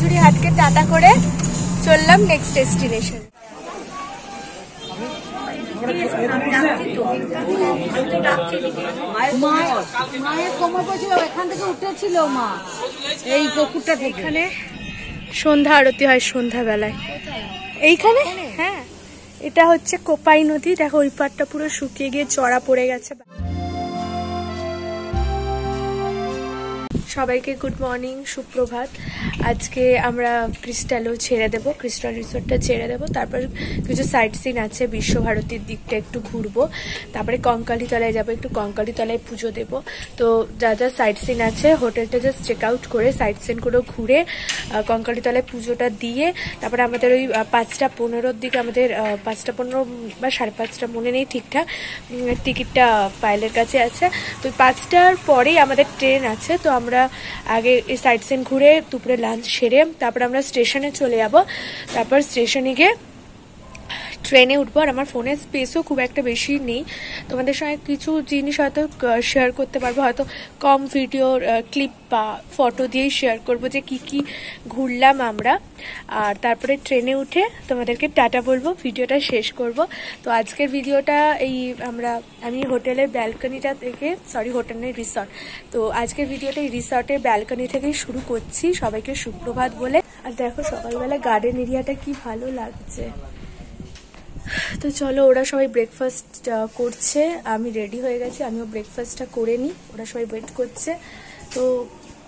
সোনাঝুরি হাটকে tata করে চললাম next destination. মায়ের কোমর পড়ছিল, এখান থেকে উঠেছিল মা এই পুকুরটা থেকে। এখানে সন্ধ্যা আরতি হয় সন্ধ্যাবেলায় এইখানে। হ্যাঁ, এটা হচ্ছে কোপাই নদী। দেখো ওই পাড়টা পুরো শুকিয়ে গিয়ে চড়া পড়ে গেছে। সবাইকে গুড মর্নিং, সুপ্রভাত। আজকে আমরা ক্রিস্টালও ছেড়ে দেবো, ক্রিস্টাল রিসোর্টটা ছেড়ে দেবো। তারপর কিছু সাইট সিন আছে, বিশ্বভারতীর দিকটা একটু ঘুরবো। তারপরে কঙ্কালীতলায় যাবো, একটু কঙ্কালীতলায় পুজো দেবো। তো যা যা সাইট সিন আছে হোটেলটা জাস্ট চেক আউট করে সাইট সিনগুলো ঘুরে কঙ্কালীতলায় পুজোটা দিয়ে তারপরে আমাদের ওই 5:15 দিকে আমাদের 5:15 বা 5:30 মনে নেই ঠিকঠাক, টিকিটটা পাইলের কাছে আছে। তো 5টার পরেই আমাদের ট্রেন আছে। তো আমরা আগে এই সাইট সিন ঘুরে দুপুরে লাঞ্চ সেরে তারপর আমরা স্টেশনে চলে যাব। তারপর স্টেশনে গিয়ে ট্রেনে উঠবো। আর আমার ফোনের স্পেসও খুব একটা বেশি নেই, তোমাদের সঙ্গে কিছু জিনিস হয়তো শেয়ার করতে পারবো, হয়তো কম ভিডিওর ক্লিপ বা ফটো দিয়েই শেয়ার করবো যে কি কি ঘুরলাম আমরা। আর তারপরে ট্রেনে উঠে তোমাদেরকে টাটা বলবো, ভিডিওটা শেষ করব। তো আজকের ভিডিওটা আমি হোটেলের ব্যালকনিটা থেকে, হোটেলের রিসর্ট, তো আজকের ভিডিওটা এই রিসর্টের ব্যালকনি থেকেই শুরু করছি, সবাইকে সুপ্রভাত বলে। আর দেখো সকালবেলা গার্ডেন এরিয়াটা কি ভালো লাগছে। তো চলো, ওরা সবাই ব্রেকফাস্ট করছে, আমি রেডি হয়ে গেছি, আমিও ব্রেকফাস্টটা করে নিই, ওরা সবাই ওয়েট করছে। তো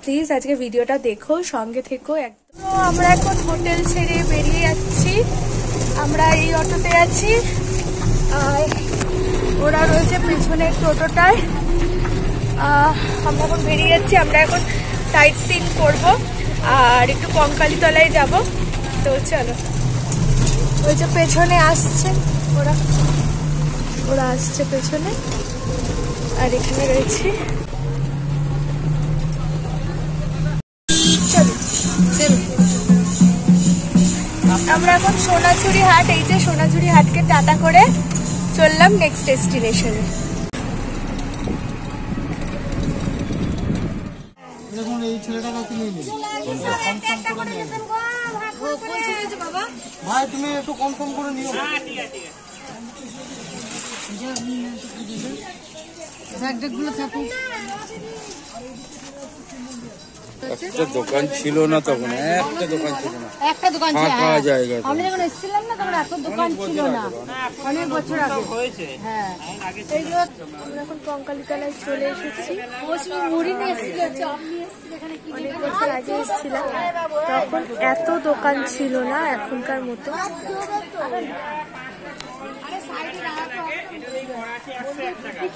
প্লিজ আজকে ভিডিওটা দেখো, সঙ্গে থেকো একদম। তো আমরা এখন হোটেল ছেড়ে বেরিয়ে যাচ্ছি, আমরা এই অটোতে আছি, আর ওরা রয়েছে পেছনের টোটোটায়। আমরা এখন বেরিয়ে যাচ্ছি, আমরা এখন সাইট সিন করবো আর একটু কঙ্কালীতলায় যাব। তো চলো, ওই যে পেছনে আসছে ওরা আসছে পেছনে, আর এখানে রয়েছে। আমরা এখন সোনাঝুরি হাট, এই যে সোনাঝুরি হাটকে টাটা করে চললাম নেক্সট ডেস্টিনেশনে। এই ছেলেটাকে কিনে নিন ভাই, তুমি একটু কম কম করে নিও। একটা দোকান ছিল না তখন, একটা দোকান ছিল না, একটা দোকান ছিল, ফাঁকা জায়গা। আমরা যখন এসেছিলাম না তখন এত দোকান ছিল না, অনেক বছর আগে হয়েছে। হ্যাঁ, আমরা এখন কঙ্কালীতলায় চলে এসেছি। মুড়ি নিয়ে এসেছিল, চপ নিয়ে এসেছিল, এখানে অনেক বছর আগে এসেছিলাম, তখন এত দোকান ছিল না এখনকার মতো।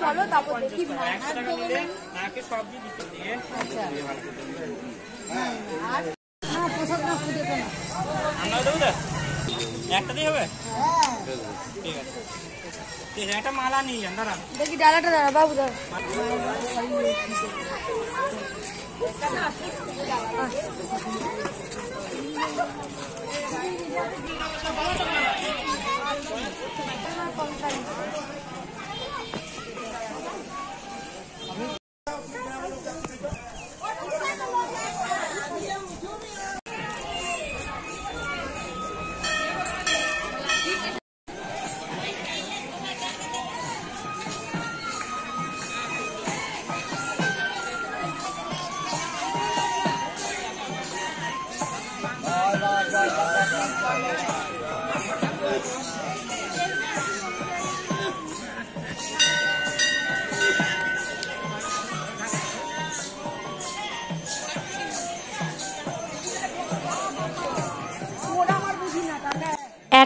চলো তারপর দেখি একটাতেই হবে। ঠিক আছে, একটা মালা নিয়ে যান, দাঁড়ান দেখি ডালাটা, দাঁড়া বাবু, দাঁড়া।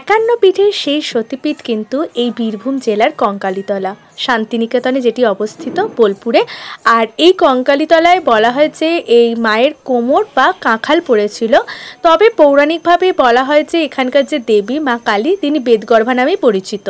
একান্ন পীঠের সেই সতীপীঠ কিন্তু এই বীরভূম জেলার কঙ্কালীতলা, শান্তিনিকেতনে যেটি অবস্থিত বোলপুরে। আর এই কঙ্কালীতলায় বলা হয় যে এই মায়ের কোমর বা কাঁখাল পড়েছিল, তবে পৌরাণিকভাবে বলা হয় যে এখানকার যে দেবী মা কালী, তিনি বেদগর্ভা নামেই পরিচিত।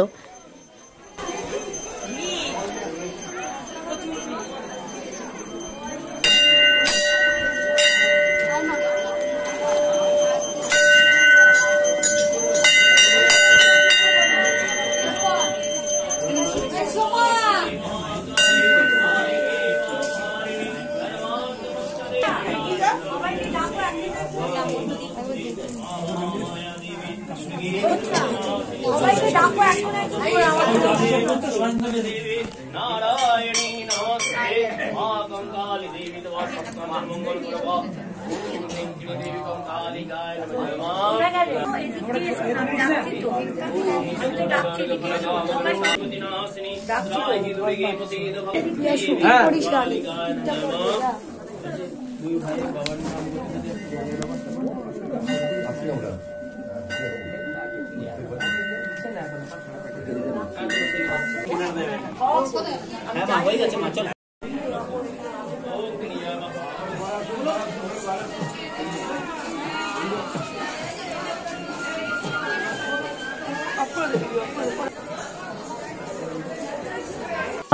नारायणी नमस्ते मा कंकाली देवी तव मंगल गुरु देवी कंकालिकाय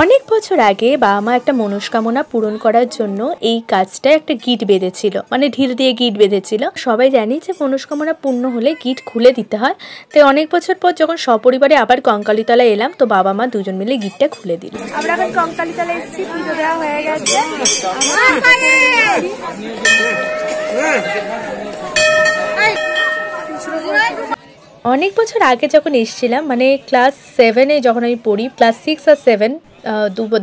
অনেক বছর আগে বাবা মা একটা মনস্কামনা পূরণ করার জন্য এই কাজটায় একটা গিট বেঁধেছিল, মানে ঢিল দিয়ে গিট বেঁধেছিল। সবাই জানি যে মনস্কামনা পূর্ণ হলে গিট খুলে দিতে হয়। তাই অনেক বছর পর যখন সপরিবারে আবার কঙ্কালীতলায় এলাম, তো বাবা মা দুজন মিলে গিটটা খুলে দিল। আমরা এখন কঙ্কালীতলায় এসেছি, পুজো দেওয়া হয়ে গেছে। অনেক বছর আগে যখন এসেছিলাম, মানে ক্লাস 7-এ যখন আমি পড়ি, ক্লাস 6 আর 7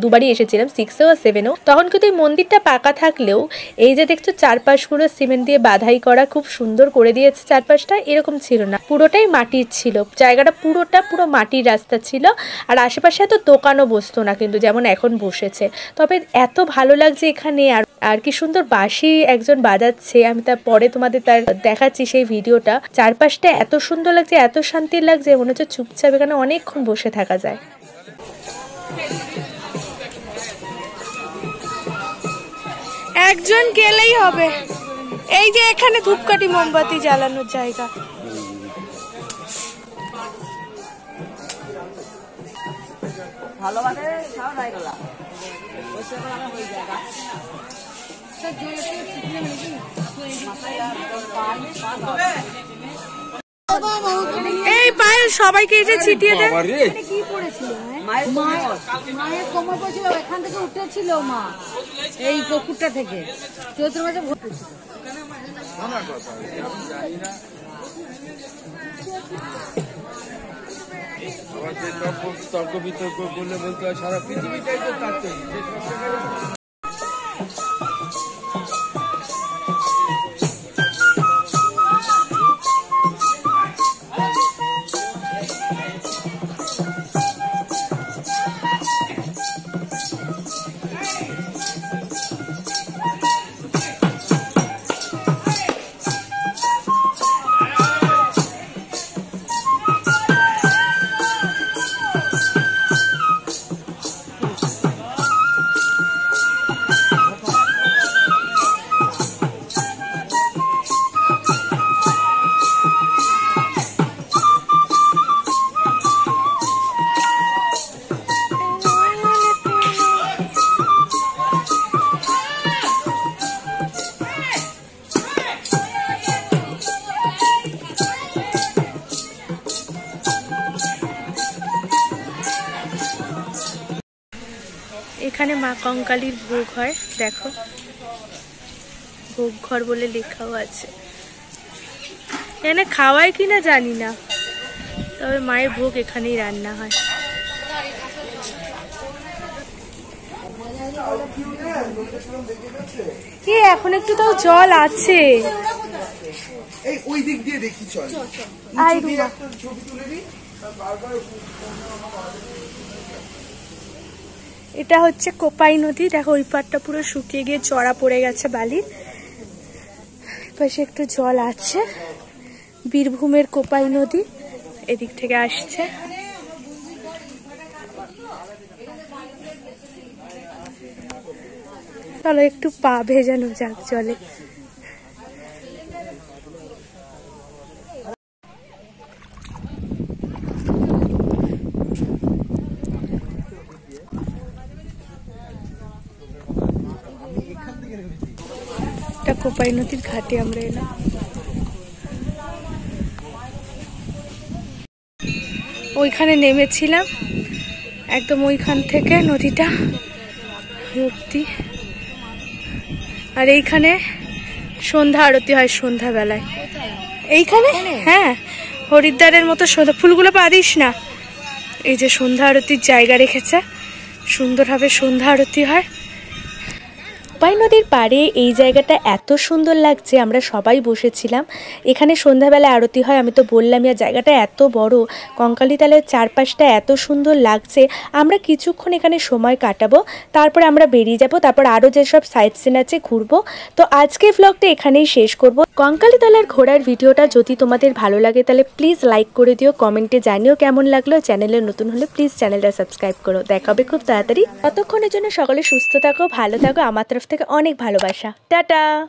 দুবারই এসেছিলাম, 6-এও আর 7-এও। তখন কিন্তু এই মন্দিরটা পাকা থাকলেও এই যে দেখছো চারপাশগুলো সিমেন্ট দিয়ে বাধাই করা, খুব সুন্দর করে দিয়েছে চারপাশটা, এরকম ছিল না, পুরোটাই মাটির ছিল। জায়গাটা পুরো মাটির রাস্তা ছিল, আর আশেপাশে এত দোকানও বসতো না কিন্তু যেমন এখন বসেছে। তবে এত ভালো লাগছে এখানে, আর কি সুন্দর বাঁশি একজন বাজাচ্ছে, আমি তার পরে তোমাদের তার দেখাচ্ছি সেই ভিডিওটা। চারপাশটা এত সুন্দর লাগছে, এত শান্তির লাগছে, মনে হচ্ছে চুপচাপ এখানে অনেকক্ষণ বসে থাকা যায়। একজন গেলেই হবে। এই যে এখানে ধূপকাঠি মোমবাতি জ্বালানোর জায়গা। এই পায়েল সবাইকে এটা ছিটিয়ে দে। কি পড়েছিল মায়ের কোমর পড়েছিল, এখান থেকে উঠেছিল মা, এই পুকুরটা থেকে চৈত্র মাসে ভর্তি। তর্ক বিতর্ক করলে বলতে হয় সারা পৃথিবীটাই তো তার তৈরি। এখানে মা কঙ্কালীর ভোগ হয়, দেখো ভোগ ঘর বলে লেখাও আছে। এখানে খাওয়ায় কিনা জানি না, তবে মায়ের ভোগ এখানেই রান্না হয়। কি এখন একটু তাও জল আছে, ওই দিক দিয়ে দেখি চল। এটা হচ্ছে কোপাই নদী, দেখো ওই পাড়টা পুরো শুকিয়ে গিয়ে চড়া পড়ে গেছে বালির, পাশে একটু জল আছে। বীরভূমের কোপাই নদী এদিক থেকে আসছে। চলো একটু পা ভেজানো যাক জলে। কোপাই নদীর ঘাটে আমরা এলাম। ওইখানে নেমেছিলাম, একদম ওইখান থেকে নদীটা ভর্তি। আর এইখানে সন্ধ্যা আরতি হয় সন্ধ্যাবেলায় এইখানে। হ্যাঁ, হরিদ্বারের মতো সন্ধ্যা, ফুলগুলো পা দিস না। এই যে সন্ধ্যা আরতির জায়গা রেখেছে, সুন্দরভাবে সন্ধ্যা আরতি হয়। পাই নদীর পাড়ে এই জায়গাটা এত সুন্দর লাগছে, আমরা সবাই বসেছিলাম। এখানে সন্ধ্যাবেলা আরতি হয়, আমি তো বললামই। আর জায়গাটা এত বড়, কঙ্কালীতলার চারপাশটা এত সুন্দর লাগছে। আমরা কিছুক্ষণ এখানে সময় কাটাবো, তারপরে আমরা বেরিয়ে যাব, তারপর আরও যেসব সাইট সিন আছে ঘুরবো। তো আজকে ব্লগটা এখানেই শেষ করব। কঙ্কালীতলার ঘোরার ভিডিওটা যদি তোমাদের ভালো লাগে তাহলে প্লিজ লাইক করে দিও, কমেন্টে জানিও কেমন লাগলো। চ্যানেলে নতুন হলে প্লিজ চ্যানেলটা সাবস্ক্রাইব করো। দেখা হবে খুব তাড়াতাড়ি। ততক্ষণের জন্য সকলে সুস্থ থাকো, ভালো থাকো। আমার তরফ থেকে অনেক ভালোবাসা। টাটা।